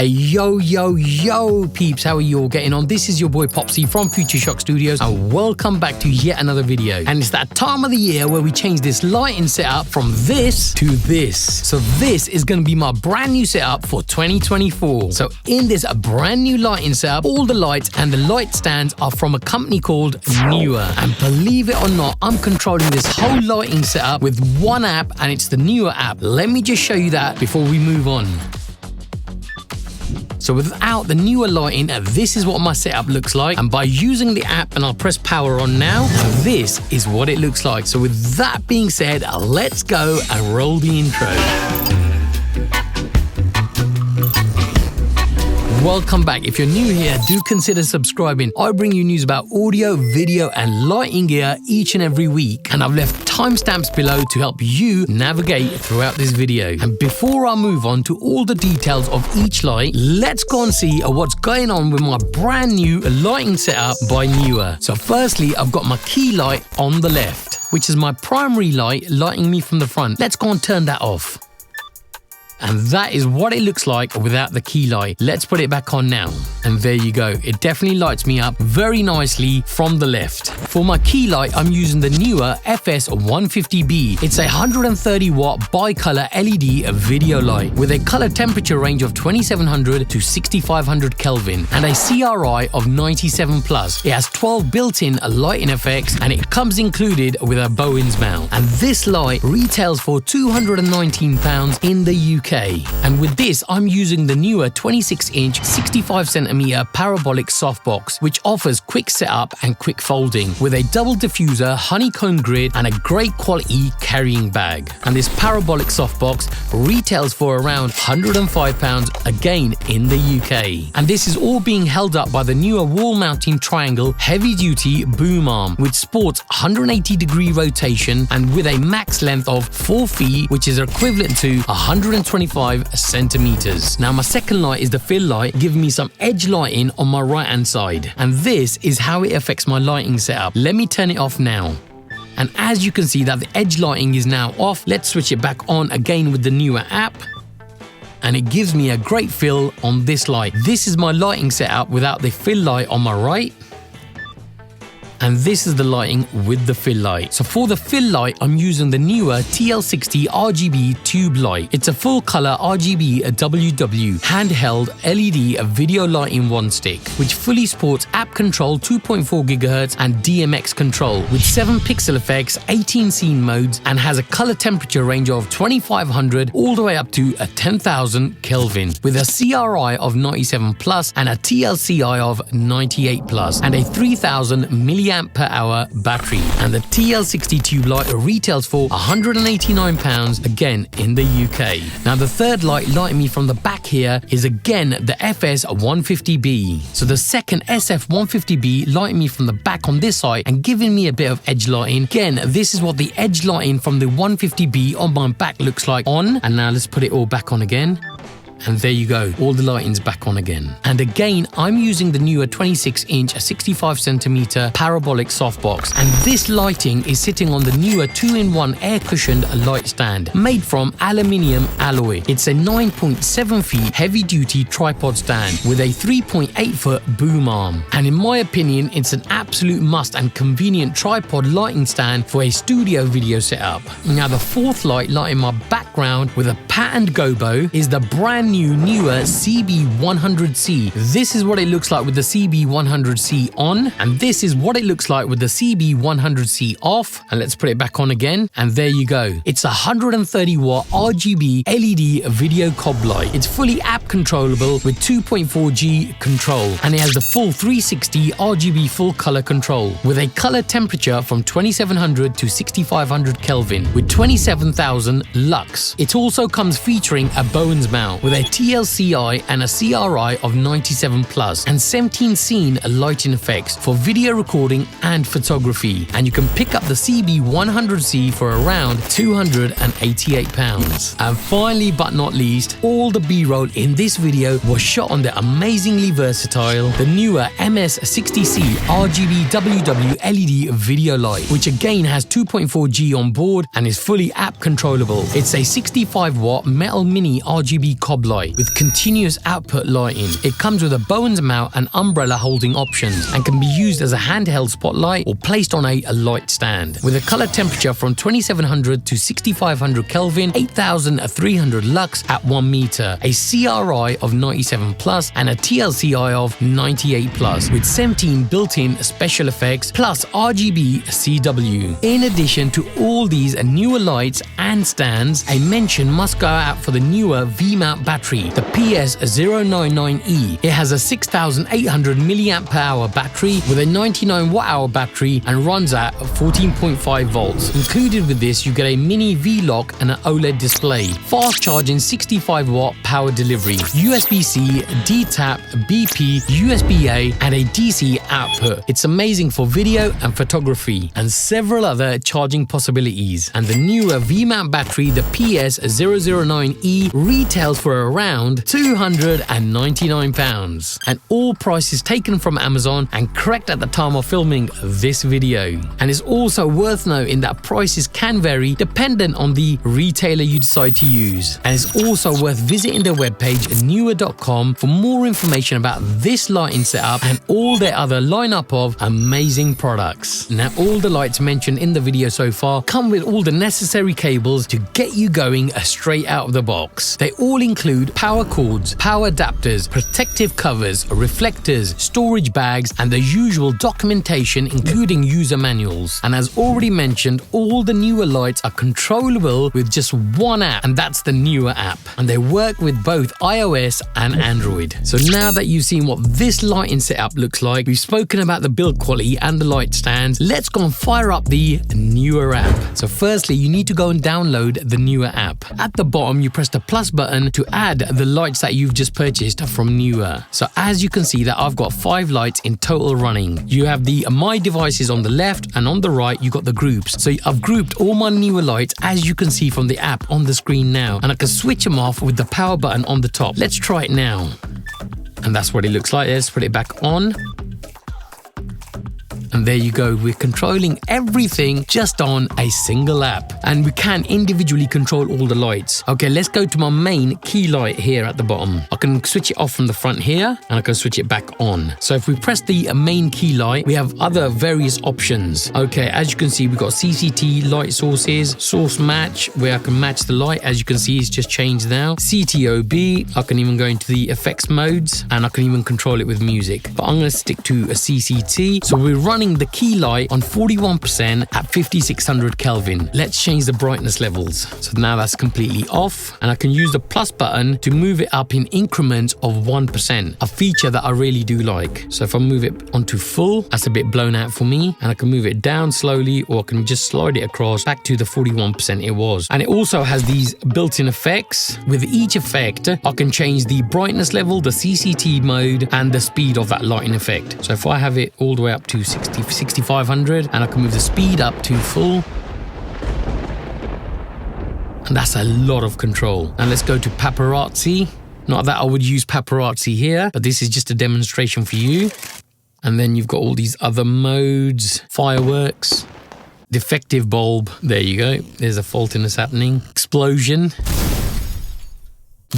Hey, yo, peeps, how are you all getting on? This is your boy Popsy from Future Shock Studios, and welcome back to yet another video. And it's that time of the year where we change this lighting setup from this to this. So this is going to be my brand new setup for 2024. So in this brand new lighting setup, all the lights and the light stands are from a company called NEEWER. And believe it or not, I'm controlling this whole lighting setup with one app, and it's the NEEWER app. Let me just show you that before we move on. So without the NEEWER lighting, this is what my setup looks like. And by using the app, and I'll press power on now, this is what it looks like. So with that being said, let's go and roll the intro. Welcome back. If you're new here, do consider subscribing. I bring you news about audio, video, and lighting gear each and every week. And I've left timestamps below to help you navigate throughout this video. And before I move on to all the details of each light, let's go and see what's going on with my brand new lighting setup by NEEWER. So firstly, I've got my key light on the left, which is my primary light lighting me from the front. Let's go and turn that off. And that is what it looks like without the key light. Let's put it back on now. And there you go. It definitely lights me up very nicely from the left. For my key light, I'm using the NEEWER FS150B. It's a 130 watt bicolor LED video light with a color temperature range of 2700 to 6500 Kelvin and a CRI of 97 plus. It has 12 built-in lighting effects, and it comes included with a Bowen's mount. And this light retails for £219 in the UK. And with this, I'm using the NEEWER 26-inch 65cm Parabolic Softbox, which offers quick setup and quick folding with a double diffuser, honeycomb grid, and a great quality carrying bag. And this Parabolic Softbox retails for around £105 again in the UK. And this is all being held up by the NEEWER wall mounting triangle heavy duty boom arm, which sports 180-degree rotation and with a max length of 4 feet, which is equivalent to 125 centimeters. Now my second light is the fill light, giving me some edge lighting on my right hand side, and this is how it affects my lighting setup. Let me turn it off now. And as you can see that the edge lighting is now off, let's switch it back on again with the NEEWER app. And it gives me a great fill on this light. This is my lighting setup without the fill light on my right. And this is the lighting with the fill light. So for the fill light, I'm using the NEEWER TL60 RGB tube light. It's a full color RGBWW handheld LED video light in one stick, which fully supports app control 2.4 GHz and DMX control with 7 pixel effects, 18 scene modes, and has a color temperature range of 2500 all the way up to 10,000 Kelvin with a CRI of 97 plus and a TLCI of 98 plus and a 3000 milliamp per hour battery. And the TL60 tube light retails for £189 again in the UK. Now the third light lighting me from the back here is again the FS150B. So the second SF150B lighting me from the back on this side and giving me a bit of edge lighting. Again, this is what the edge lighting from the 150B on my back looks like on. And now let's put it all back on again. And there you go, all the lighting's back on again. And again, I'm using the NEEWER 26-inch 65cm Parabolic Softbox. And this lighting is sitting on the NEEWER 2-in-1 air-cushioned light stand made from aluminium alloy. It's a 9.7 feet heavy-duty tripod stand with a 3.8-foot boom arm. And in my opinion, it's an absolute must and convenient tripod lighting stand for a studio video setup. Now the fourth light lighting my background with a patterned gobo is the brand new NEEWER CB100C. This is what it looks like with the CB100C on, and this is what it looks like with the CB100C off. And let's put it back on again, and there you go. It's a 130 watt RGB LED video cob light. It's fully app controllable with 2.4G control, and it has the full 360 RGB full color control with a color temperature from 2700 to 6500 Kelvin with 27,000 lux. It also comes featuring a Bowen's mount with a TLCI and a CRI of 97 plus and 17 scene lighting effects for video recording and photography. And you can pick up the CB100C for around £288. And finally but not least, all the B-roll in this video was shot on the amazingly versatile the NEEWER MS60C RGBWW LED video light, which again has 2.4G on board and is fully app controllable. It's a 65 watt metal mini RGB cob strobe light with continuous output lighting. It comes with a Bowen's mount and umbrella holding options and can be used as a handheld spotlight or placed on a light stand. With a color temperature from 2700 to 6500 Kelvin, 8300 lux at 1 meter, a CRI of 97 plus and a TLCI of 98 plus with 17 built-in special effects plus RGBWW. In addition to all these newer lights and stands, a mention must go out for the newer V-mount battery, the PS099E. It has a 6800 mAh battery with a 99 Wh battery and runs at 14.5 volts. Included with this, you get a mini V-lock and an OLED display, fast charging 65 watt power delivery, USB-C, D-tap, BP, USB-A and a DC output. It's amazing for video and photography and several other charging possibilities. And the newer V-mount battery, the PS009E, retails for around £299 and all prices taken from Amazon and correct at the time of filming this video. And it's also worth noting that prices can vary dependent on the retailer you decide to use. And it's also worth visiting their webpage NEEWER.com for more information about this lighting setup and all their other lineup of amazing products. Now, all the lights mentioned in the video so far come with all the necessary cables to get you going straight out of the box. They all include power cords, power adapters, protective covers, reflectors, storage bags, and the usual documentation including user manuals. And as already mentioned, all the newer lights are controllable with just one app, and that's the NEEWER app. And they work with both iOS and Android. So now that you've seen what this lighting setup looks like, we've spoken about the build quality and the light stands, let's go and fire up the NEEWER app. So firstly, you need to go and download the NEEWER app. At the bottom, you press the plus button to add the lights that you've just purchased from NEEWER. So as you can see that I've got 5 lights in total running. You have the My Devices on the left, and on the right you got the groups. So I've grouped all my NEEWER lights as you can see from the app on the screen now, and I can switch them off with the power button on the top. Let's try it now. And that's what it looks like. Let's put it back on. And there you go, we're controlling everything just on a single app. And we can individually control all the lights. Okay, let's go to my main key light here at the bottom. I can switch it off from the front here, and I can switch it back on. So if we press the main key light, we have other various options. Okay, as you can see, we've got CCT light sources, source match, where I can match the light. As you can see, it's just changed now. CTOB, I can even go into the effects modes, and I can even control it with music. But I'm going to stick to a CCT. So we're running the key light on 41% at 5600 Kelvin. Let's change the brightness levels. So now that's completely off, and I can use the plus button to move it up in increments of 1%, a feature that I really do like. So if I move it onto full, that's a bit blown out for me, and I can move it down slowly, or I can just slide it across back to the 41% it was. And it also has these built-in effects. With each effect, I can change the brightness level, the CCT mode, and the speed of that lighting effect. So if I have it all the way up to 6500, and I can move the speed up to full, and that's a lot of control. And let's go to paparazzi. Not that I would use paparazzi here, but this is just a demonstration for you. And then you've got all these other modes, fireworks, defective bulb, there you go, there's a faultiness happening, explosion,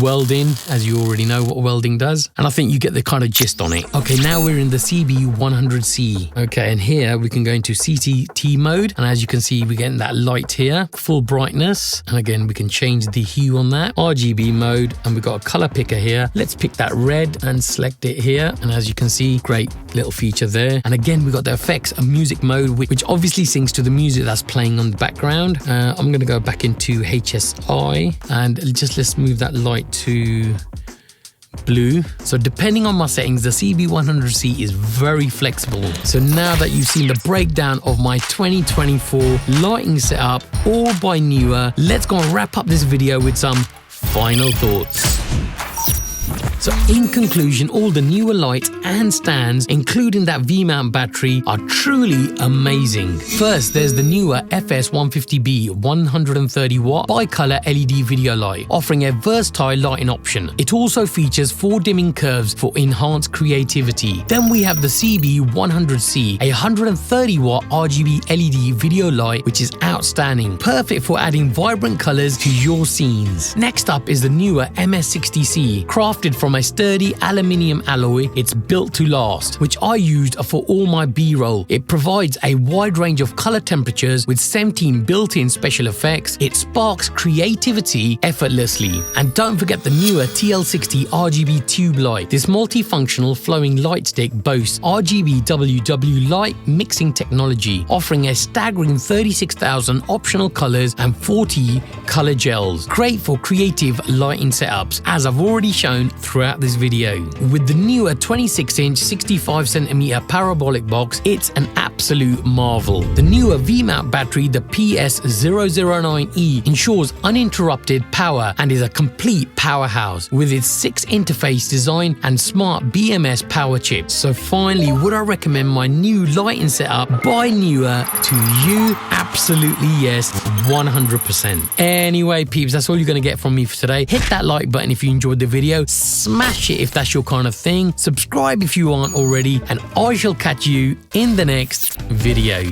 welding, as you already know what welding does, and I think you get the kind of gist on it. Okay, now we're in the CB100C. Okay, and here we can go into CCT mode, and as you can see, we're getting that light here, full brightness, and again we can change the hue on that. RGB mode, and we've got a color picker here. Let's pick that red and select it here, and as you can see, great little feature there. And again, we got the effects and music mode, which obviously syncs to the music that's playing on the background. I'm going to go back into HSI, and let's move that light to blue. So depending on my settings, the CB100C is very flexible. So now that you've seen the breakdown of my 2024 lighting setup, all by NEEWER, let's go and wrap up this video with some final thoughts. So in conclusion, all the newer lights and stands, including that V-mount battery, are truly amazing. First, there's the newer FS150B 130 watt bicolor LED video light, offering a versatile lighting option. It also features 4 dimming curves for enhanced creativity. Then we have the CB100C, a 130 watt RGB LED video light, which is outstanding, perfect for adding vibrant colors to your scenes. Next up is the newer MS60C, crafted from a sturdy aluminium alloy. It's built to last, which I used for all my B-roll. It provides a wide range of color temperatures with 17 built-in special effects. It sparks creativity effortlessly. And don't forget the newer TL60 RGB tube light. This multifunctional flowing light stick boasts RGBWW light mixing technology, offering a staggering 36,000 optional colors and 40 color gels. Great for creative lighting setups, as I've already shown throughout this video. With the newer 26-inch 65cm parabolic box, it's an absolute marvel. The newer V-mount battery, the PS009E, ensures uninterrupted power and is a complete powerhouse with its 6-interface design and smart BMS power chip. So finally, would I recommend my new lighting setup by NEEWER to you? Absolutely yes, 100%. Anyway peeps, that's all you're going to get from me for today. Hit that like button if you enjoyed the video, smash it if that's your kind of thing, subscribe if you aren't already, and I shall catch you in the next video.